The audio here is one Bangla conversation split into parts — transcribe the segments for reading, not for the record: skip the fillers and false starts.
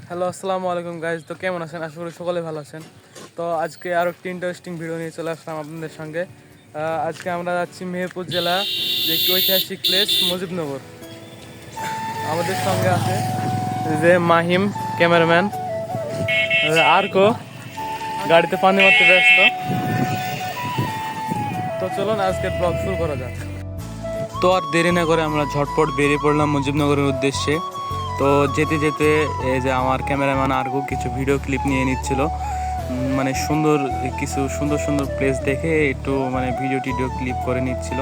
হ্যালো, আসসালামু আলাইকুম গাইজ। তো কেমন আছেন? আশা করি সকলে ভালো আছেন। তো আজকে আরও একটি ইন্টারেস্টিং ভিডিও নিয়ে চলে আসলাম আপনাদের সঙ্গে। আজকে আমরা যাচ্ছি মেহেরপুর জেলা, যে একটি ঐতিহাসিক প্লেস মুজিবনগর। আমাদের সঙ্গে আছে যে মাহিম ক্যামেরাম্যান, আরকো গাড়িতে পানি মারতে ব্যস্ত। তো চলুন আজকের ব্লগ শুরু করা যাক। তো আর দেরি না করে আমরা ঝটপট বেরিয়ে পড়লাম মুজিবনগরের উদ্দেশ্যে। তো যেতে যেতে এই যে আমার ক্যামেরাম্যান আরকো কিছু ভিডিও ক্লিপ নিয়ে নিচ্ছিল, মানে কিছু সুন্দর সুন্দর প্লেস দেখে একটু মানে ভিডিও ক্লিপ করে নিচ্ছিল।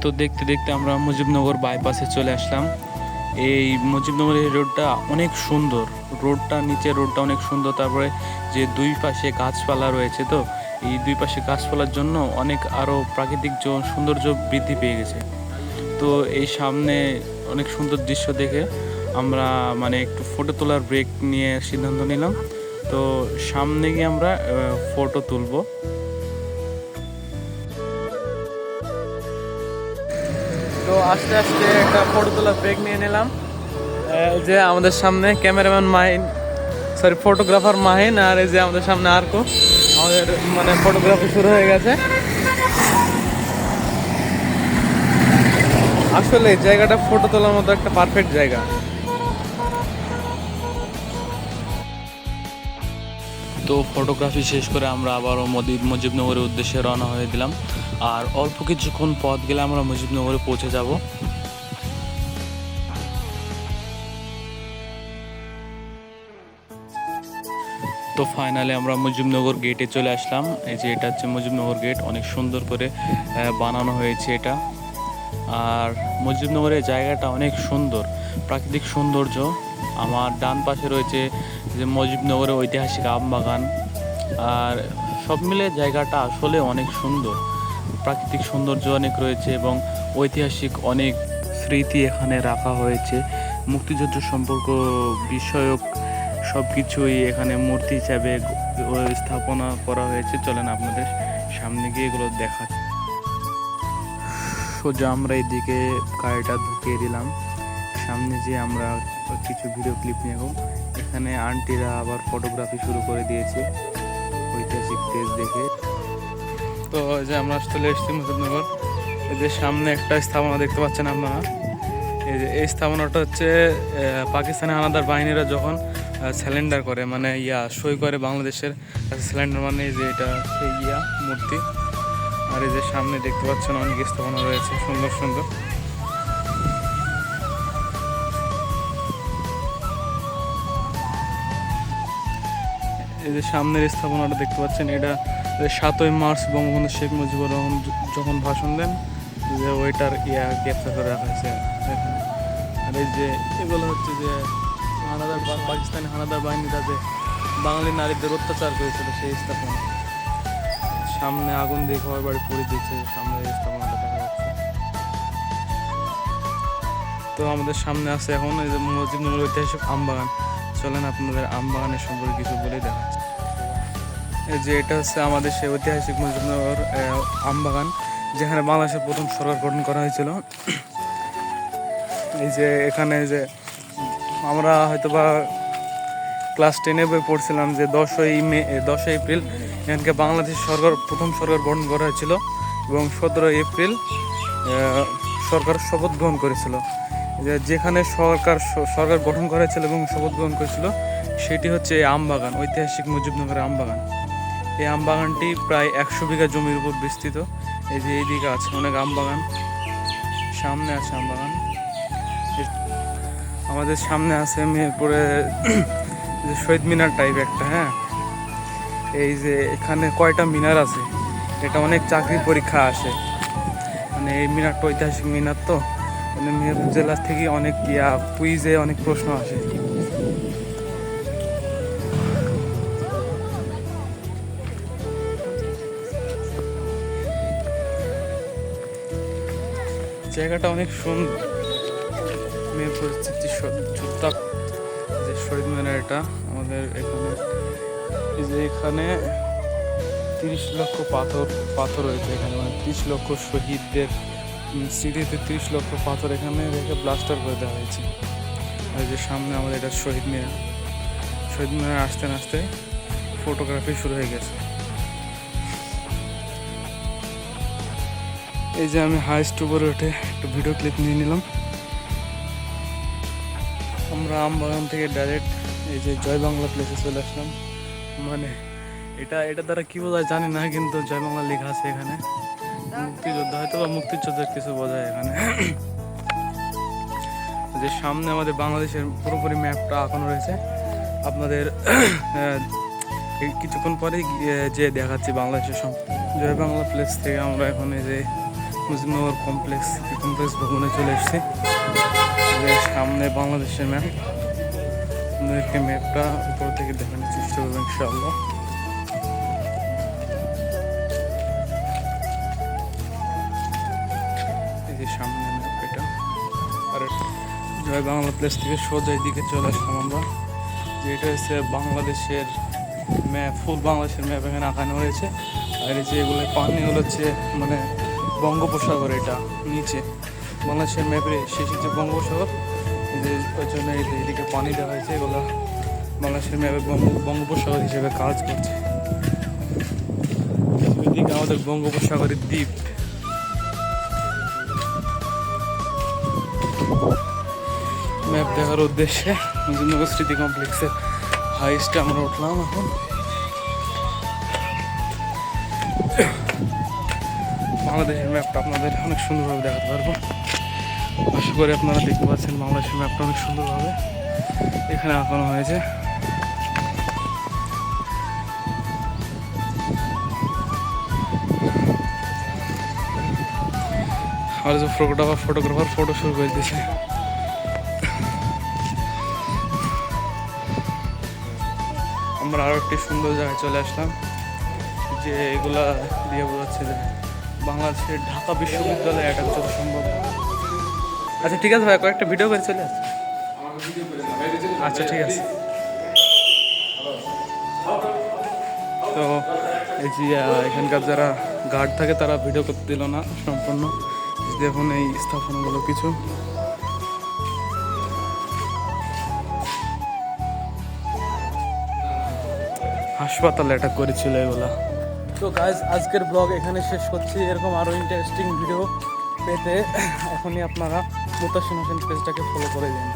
তো দেখতে দেখতে আমরা মুজিবনগর বাইপাসে চলে আসলাম। এই মুজিবনগরের রোডটা অনেক সুন্দর, নিচের রোডটা অনেক সুন্দর। তারপরে যে দুই পাশে গাছপালা রয়েছে, তো এই দুই পাশে গাছপালার জন্য অনেক আরও প্রাকৃতিক সৌন্দর্য বৃদ্ধি পেয়ে গেছে। তো এই সামনে অনেক সুন্দর দৃশ্য দেখে আমরা মানে একটু ফটো তোলার ব্রেক নিয়ে সিদ্ধান্ত নিলাম। তো সামনে গিয়ে আমরা ফটো তুলব। তো আস্তে আস্তে একটা ফটো তোলার ব্রেক নিয়ে নিলাম। যে আমাদের সামনে ক্যামেরাম্যান মাহিন, ফটোগ্রাফার মাহিন, আর এই যে আমাদের সামনে আরকো, আমাদের মানে ফটোগ্রাফি শুরু হয়ে গেছে। আসলে জায়গাটা ফটো তোলার মতো একটা পারফেক্ট জায়গা। তো ফটোগ্রাফি শেষ করে আমরা আবারও মুজিবনগরের উদ্দেশ্যে রওনা হয়ে দিলাম। আর অল্প কিছুক্ষণ পথ গেলে আমরা মুজিবনগরে পৌঁছে যাব। তো ফাইনালি আমরা মুজিবনগর গেটে চলে আসলাম। এই যে এটা হচ্ছে মুজিবনগর গেট, অনেক সুন্দর করে বানানো হয়েছে এটা। আর মুজিবনগরের জায়গাটা অনেক সুন্দর, প্রাকৃতিক সৌন্দর্য। আমার ডান পাশে রয়েছে যে মুজিবনগরের ঐতিহাসিক আমবাগান। আর সব মিলে জায়গাটা আসলে অনেক সুন্দর, প্রাকৃতিক সৌন্দর্য অনেক রয়েছে এবং ঐতিহাসিক অনেক স্মৃতি এখানে রাখা হয়েছে। মুক্তিযুদ্ধ সম্পর্ক বিষয়ক সব কিছুই এখানে মূর্তি হিসাবে স্থাপনা করা হয়েছে। চলেন আপনাদের সামনে গিয়ে এগুলো দেখা। সোজা আমরা এইদিকে গাড়িটা ঢুকিয়ে দিলাম। সামনে যে আমরা কিছু ভিডিও ক্লিপ নেব। এখানে আন্টিরা আবার ফটোগ্রাফি শুরু করে দিয়েছে ঐতিহাসিক প্লেস দেখে। তো যে আমরা চলে এসেছি মুজিবনগর। এই যে সামনে একটা স্থাপনা দেখতে পাচ্ছেন আপনারা। এই স্থাপনাটা হচ্ছে পাকিস্তানি হানাদার বাহিনীরা যখন স্যালেন্ডার করে, মানে সই করে বাংলাদেশের কাছে স্যালেন্ডার, মানে এই যে এটা সেই মূর্তি। আর এই যে সামনে দেখতে পাচ্ছেন অনেক স্থাপনা রয়েছে সুন্দর সুন্দর। এই যে সামনের স্থাপনাটা দেখতে পাচ্ছেন, এটা 7ই মার্চ বঙ্গবন্ধু শেখ মুজিবুর রহমান যখন ভাষণ দেন, যে ওইটার ক্যাপচার করে রাখা হয়েছে এখানে। আর এই যে এগুলো হচ্ছে যে পাকিস্তানি হানাদার বাহিনীরা যে বাঙালি নারীদের অত্যাচার করেছিল সেই স্থাপনা। সামনে আগুন দিয়ে ঘর বাড়ি পড়ে দিয়েছে, সামনে এই স্থাপনাটা দেখা যাচ্ছে। তো আমাদের সামনে আছে এখন এই যে মুজিবনগর ঐতিহাসিক আমবাগান। চলেন আপনাদের আমবাগানের সম্পর্কে কিছু বলে দেখাচ্ছে। এই যে এটা হচ্ছে আমাদের সেই ঐতিহাসিক মুজিবনগর আমবাগান, যেখানে বাংলাদেশের প্রথম সরকার গঠন করা হয়েছিল। এই যে এখানে যে আমরা হয়তোবা ক্লাস 10-এ বই পড়ছিলাম যে 10ই এপ্রিল এখানকে বাংলাদেশ প্রথম সরকার গঠন করা হয়েছিল এবং 17 এপ্রিল সরকার শপথ গ্রহণ করেছিল। যেখানে সরকার গঠন করা হয়েছিল এবং শপথ গ্রহণ করেছিল সেটি হচ্ছে এই আমবাগান, ঐতিহাসিক মুজিবনগরের আমবাগান। এই আমবাগানটি প্রায় 100 বিঘা জমির উপর বিস্তৃত। এই যে এইদিকে আছে অনেক আমবাগান, সামনে আছে আমবাগান। আমাদের সামনে আছে মেহেরপুরে যে শহীদ মিনার টাইপ একটা। হ্যাঁ, এই যে এখানে কয়টা মিনার আছে, এটা অনেক চাকরির পরীক্ষা আসে। মানে এই মিনারটা ঐতিহাসিক মিনার, তো মানে মেহেরপুর জেলা থেকে অনেক কুইজে অনেক প্রশ্ন আসে। জায়গাটা অনেক সুন্দর। মেহেরপুর যে শহীদ মিনার, এটা আমাদের এখানে এই যে এখানে 30 লক্ষ পাথর রয়েছে এখানে, মানে 30 লক্ষ শহীদদের স্মৃতিতে 30 লক্ষ পাথর এখানে রেখে ব্লাস্টার করে দেওয়া হয়েছে। আর যে সামনে আমাদের এটা শহীদ মিনার আসতে আসতে ফটোগ্রাফি শুরু হয়ে গেছে। এই যে আমি হাইস্ট উপরে উঠে একটু ভিডিও ক্লিপ নিয়ে নিলাম। আমরা আমবাগান থেকে ডাইরেক্ট এই যে জয় বাংলা প্লেসে চলে আসলাম। মানে এটা দ্বারা কি বোঝায় জানি না, কিন্তু জয় বাংলা লেখা আছে এখানে। মুক্তিযোদ্ধা হয়তো বা মুক্তিযোদ্ধার কিছু বোঝায় এখানে। যে সামনে আমাদের বাংলাদেশের পুরোপুরি ম্যাপটা আঁকানো রয়েছে আপনাদের। কিছুক্ষণ পরেই যে দেখাচ্ছি বাংলাদেশের জয় বাংলা প্লেস থেকে আমরা এখন এই যে মুজিবনগর কমপ্লেক্স ভবনে চলে এসেছি। সামনে বাংলাদেশের ম্যাপ, আপনাদেরকে ম্যাপটা উপর থেকে দেখানোর চেষ্টা করবো ইনশাআল্লাহ। এই যে সামনে ম্যাপ এটা। আর জয় বাংলা প্লেস থেকে সোজা দিকে চলে আসলাম আমরা। যেটা হচ্ছে বাংলাদেশের ম্যাপ, ফুল বাংলাদেশের ম্যাপ এখানে আঁকানো হয়েছে। আর এই যে এগুলো পানিগুলো হচ্ছে মানে বঙ্গোপসাগর, এটা নিচে বাংলাদেশের ম্যাপের শেষে যে বঙ্গোপসাগর, ওই জন্য এইদিকে পানি দেওয়া হয়েছে। এগুলো বাংলাদেশের ম্যাপে বঙ্গোপসাগর হিসেবে কাজ করছে। ওইদিকে আমাদের বঙ্গোপসাগরের দ্বীপ। ম্যাপ দেখার উদ্দেশ্যে মুজিবনগর স্মৃতি কমপ্লেক্সের হাইস্টে আমরা উঠলাম এখন। বাংলাদেশের ম্যাপটা আপনাদের অনেক সুন্দরভাবে দেখাতে পারবো। আশা করি আপনারা দেখতে পাচ্ছেন বাংলাদেশের ম্যাপটা অনেক সুন্দরভাবে এখানে আঁকানো হয়েছে। আর যে ফটোগ্রাফার ফটো শুরু করে দিয়েছে। আমরা আরও একটি সুন্দর জায়গায় চলে আসলাম, যে এগুলা দিয়ে বোঝাচ্ছে যে বাংলাদেশের ঢাকা বিশ্ববিদ্যালয় এটা যত সম্ভব। আচ্ছা ঠিক আছে ভাই, কয়েকটা ভিডিও করে চলে আসছে। আচ্ছা ঠিক আছে। তো এই যে এখানকার যারা গার্ড থাকে তারা ভিডিও করতে দিল না সম্পূর্ণ। দেখুন এই স্থাপনাগুলো কিছু। হাসপাতালে অ্যাটাক করেছিল এগুলা। তো গাইজ আজকের ব্লগ এখানে শেষ করছি। এরকম আরও ইন্টারেস্টিং ভিডিও পেতে এখনই আপনারা মুতাসিম হোসেন পেজটাকে ফলো করে দিন।